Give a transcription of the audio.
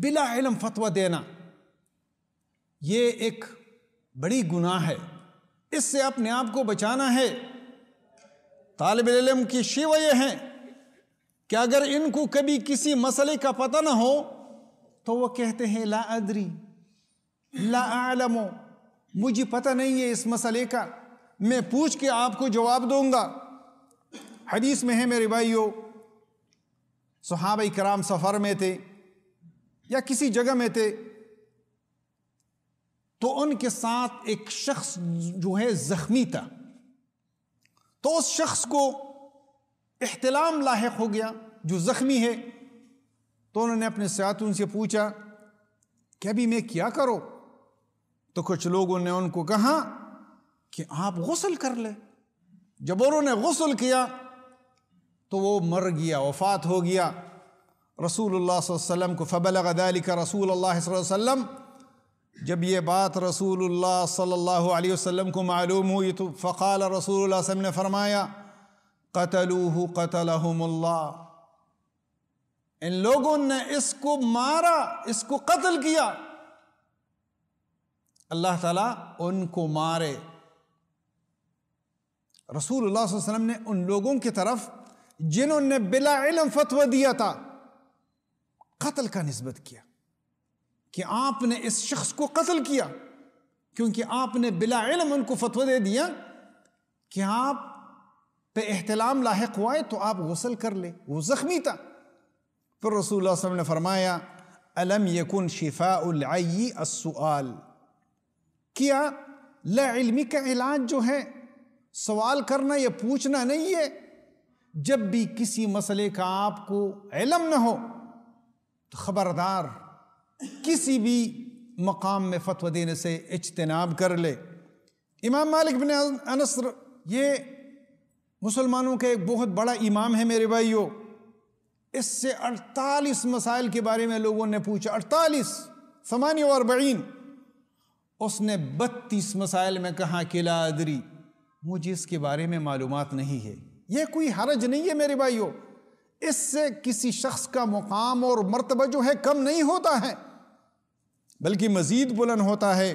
بلا علم فتویٰ دینا یہ ایک بڑی گناہ ہے، اس سے اپنے آپ کو بچانا ہے۔ طالب علم کی شیوہ یہ ہیں کہ اگر ان کو کبھی کسی مسئلے کا پتہ نہ ہو تو وہ کہتے ہیں لا ادری لا اعلم، مجھے پتہ نہیں ہے اس مسئلے کا، میں پوچھ کے آپ کو جواب دوں گا۔ حدیث میں ہے میرے بھائیو، صحابہ کرام سفر میں تھے یا کسی جگہ میں تھے تو ان کے ساتھ ایک شخص جو ہے زخمی تھا، تو اس شخص کو احتلام لاحق ہو گیا جو زخمی ہے، تو انہوں نے اپنے ساتھیوں سے پوچھا کہ ابھی میں کیا کروں؟ تو کچھ لوگوں نے ان کو کہا کہ آپ غسل کر لیں۔ جب انہوں نے غسل کیا تو وہ مر گیا، وفات ہو گیا۔ رسول اللہ صلی اللہ علیہ وسلم کو فبلغ ذلك رسول اللہ صلی اللہ علیہ وسلم، جب یہ بات رسول اللہ صلی اللہ علیہ وسلم کو معلوم ہوئی تو فقال رسول اللہ صلی اللہ علیہ وسلم نے فرمایا قتلوہ قتلہم اللہ، ان لوگوں نے اس کو مارا، اس کو قتل کیا، اللہ تعالیٰ ان کو مارے۔ رسول اللہ صلی اللہ علیہ وسلم نے ان لوگوں کی طرف جنہوں نے بلا علم فتویٰ دیا تھا قتل کا نسبت کیا کہ آپ نے اس شخص کو قتل کیا، کیونکہ آپ نے بلا علم ان کو فتویٰ دے دیا کہ آپ پہ احتلام لاحق ہوا ہے تو آپ غسل کر لیں، وہ زخمی تھا۔ پھر رسول اللہ صلی اللہ علیہ وسلم نے فرمایا الم یکن شفاء العی السؤال، کیا لا علمی کا علاج جو ہے سوال کرنا یا پوچھنا نہیں ہے؟ جب بھی کسی مسئلے کا آپ کو علم نہ ہو تو خبردار کسی بھی مقام میں فتویٰ دینے سے اجتناب کر لے۔ امام مالک بن انس یہ مسلمانوں کا ایک بہت بڑا امام ہے میرے بھائیوں، اس سے 48 مسائل کے بارے میں لوگوں نے پوچھا، 48 اس نے 32 مسائل میں کہا کہ لا ادری، مجھے اس کے بارے میں معلومات نہیں ہے۔ یہ کوئی حرج نہیں ہے میرے بھائیوں، اس سے کسی شخص کا مقام اور مرتبہ جو ہے کم نہیں ہوتا ہے بلکہ مزید بلند ہوتا ہے۔